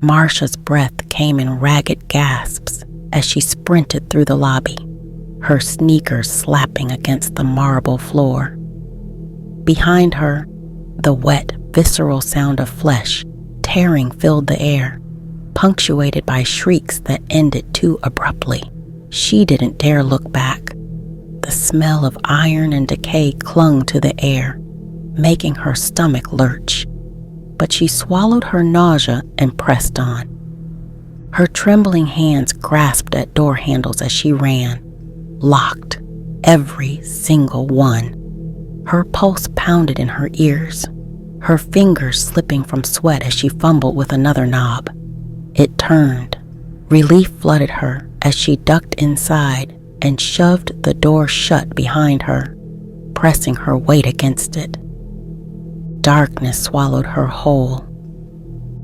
Marsha's breath came in ragged gasps as she sprinted through the lobby, her sneakers slapping against the marble floor. Behind her, the wet, visceral sound of flesh tearing filled the air, punctuated by shrieks that ended too abruptly. She didn't dare look back. The smell of iron and decay clung to the air, making her stomach lurch. But she swallowed her nausea and pressed on. Her trembling hands grasped at door handles as she ran, locked, every single one. Her pulse pounded in her ears, her fingers slipping from sweat as she fumbled with another knob. It turned. Relief flooded her as she ducked inside and shoved the door shut behind her, pressing her weight against it. Darkness swallowed her whole.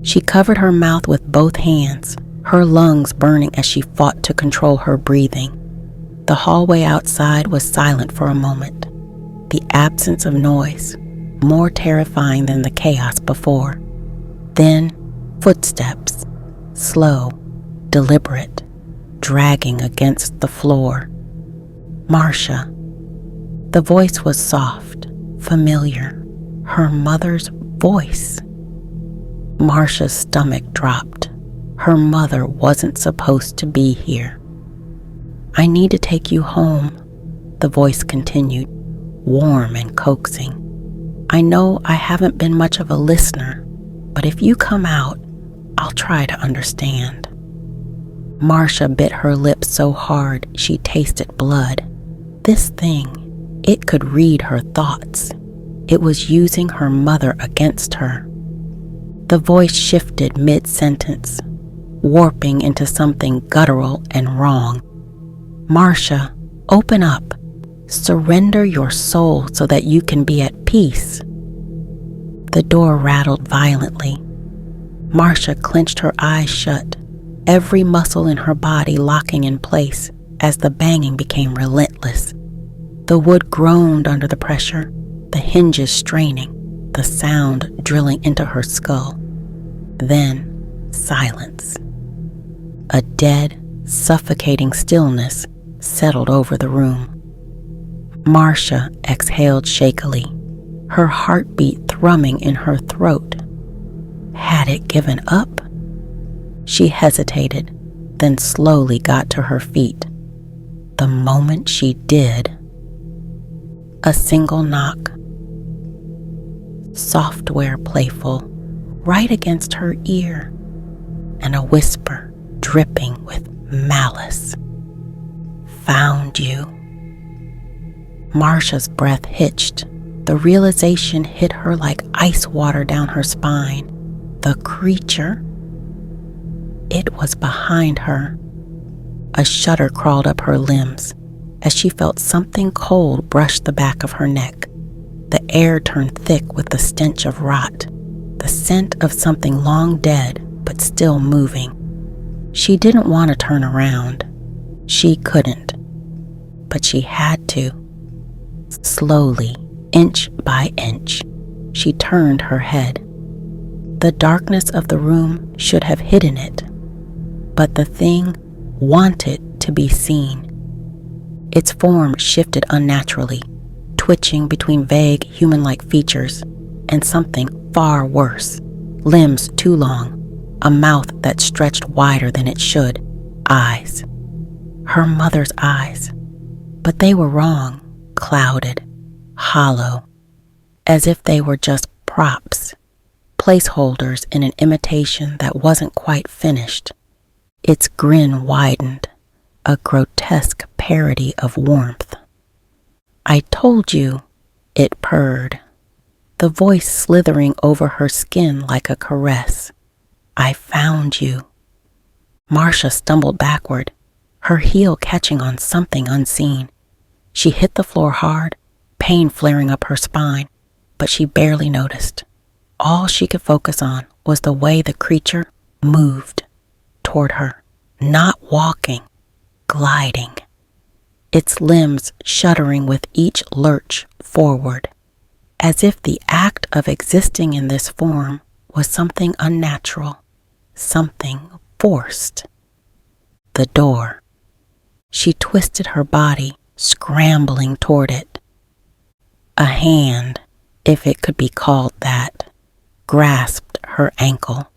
She covered her mouth with both hands, her lungs burning as she fought to control her breathing. The hallway outside was silent for a moment, the absence of noise, more terrifying than the chaos before. Then, footsteps, slow, deliberate, dragging against the floor. Marsha. The voice was soft, familiar, her mother's voice. Marsha's stomach dropped. Her mother wasn't supposed to be here. "I need to take you home," the voice continued, warm and coaxing. "I know I haven't been much of a listener, but if you come out, I'll try to understand." Marsha bit her lips so hard she tasted blood. This thing, it could read her thoughts. It was using her mother against her. The voice shifted mid-sentence, warping into something guttural and wrong. "Marsha, open up. Surrender your soul so that you can be at peace." The door rattled violently. Marsha clenched her eyes shut, every muscle in her body locking in place as the banging became relentless. The wood groaned under the pressure, the hinges straining, the sound drilling into her skull. Then, silence. A dead, suffocating stillness settled over the room. Marsha exhaled shakily, her heartbeat thrumming in her throat. Had it given up? She hesitated, then slowly got to her feet. The moment she did, a single knock, software playful, right against her ear, and a whisper dripping with malice. "Found you." Marsha's breath hitched. The realization hit her like ice water down her spine. The creature, it was behind her. A shudder crawled up her limbs as she felt something cold brush the back of her neck. The air turned thick with the stench of rot, the scent of something long dead but still moving. She didn't want to turn around. She couldn't, but she had to. Slowly, inch by inch, she turned her head. The darkness of the room should have hidden it, but the thing wanted to be seen. Its form shifted unnaturally, twitching between vague human-like features and something far worse, limbs too long, a mouth that stretched wider than it should, eyes. Her mother's eyes, but they were wrong, clouded, hollow, as if they were just props, placeholders in an imitation that wasn't quite finished. Its grin widened, a grotesque parody of warmth. "I told you," it purred, the voice slithering over her skin like a caress. "I found you." Marsha stumbled backward, her heel catching on something unseen. She hit the floor hard, pain flaring up her spine, but she barely noticed. All she could focus on was the way the creature moved toward her, not walking, gliding, its limbs shuddering with each lurch forward, as if the act of existing in this form was something unnatural, something forced. The door. She twisted her body, scrambling toward it. A hand, if it could be called that, grasped her ankle.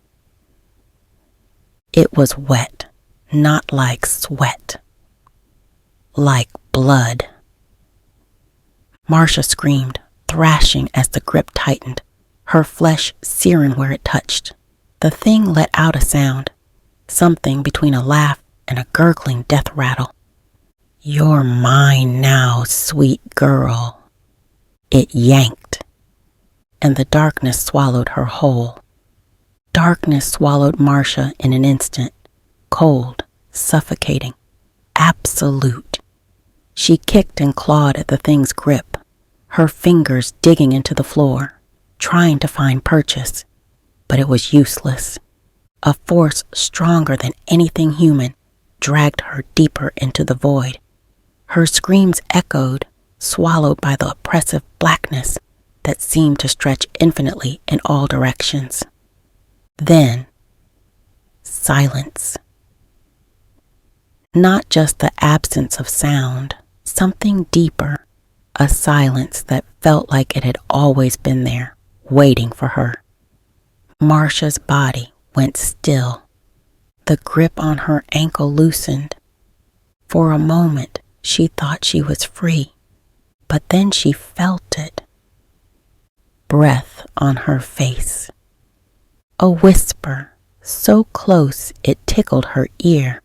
It was wet, not like sweat, like blood. Marsha screamed, thrashing as the grip tightened, her flesh searing where it touched. The thing let out a sound, something between a laugh and a gurgling death rattle. "You're mine now, sweet girl." It yanked, and the darkness swallowed her whole. Darkness swallowed Marsha in an instant, cold, suffocating, absolute. She kicked and clawed at the thing's grip, her fingers digging into the floor, trying to find purchase, but it was useless. A force stronger than anything human dragged her deeper into the void. Her screams echoed, swallowed by the oppressive blackness that seemed to stretch infinitely in all directions. Then, silence. Not just the absence of sound, something deeper, a silence that felt like it had always been there, waiting for her. Marsha's body went still. The grip on her ankle loosened. For a moment, she thought she was free, but then she felt it. Breath on her face. A whisper, so close it tickled her ear.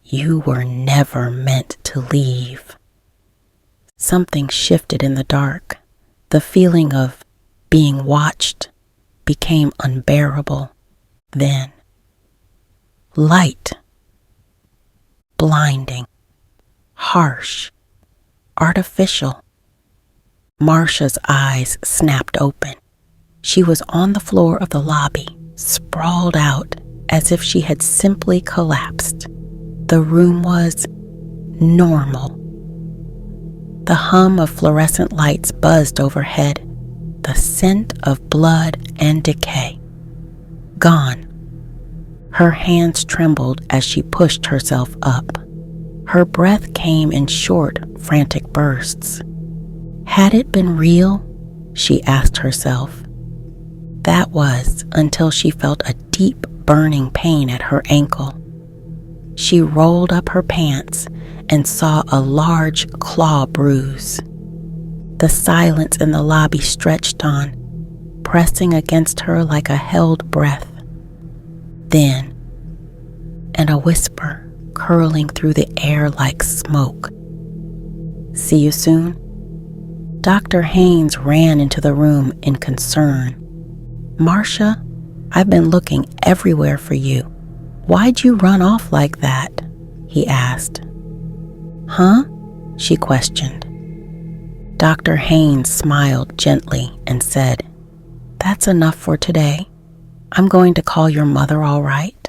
"You were never meant to leave." Something shifted in the dark. The feeling of being watched became unbearable. Then, light. Blinding. Harsh. Artificial. Marsha's eyes snapped open. She was on the floor of the lobby, sprawled out as if she had simply collapsed. The room was normal. The hum of fluorescent lights buzzed overhead, the scent of blood and decay. Gone. Her hands trembled as she pushed herself up. Her breath came in short, frantic bursts. Had it been real? She asked herself. That was until she felt a deep burning pain at her ankle. She rolled up her pants and saw a large claw bruise. The silence in the lobby stretched on, pressing against her like a held breath. Then, and a whisper curling through the air like smoke. "See you soon?" Dr. Haine ran into the room in concern. "Marsha, I've been looking everywhere for you. Why'd you run off like that?" he asked. "Huh?" she questioned. Dr. Haine smiled gently and said, "That's enough for today. I'm going to call your mother, all right?"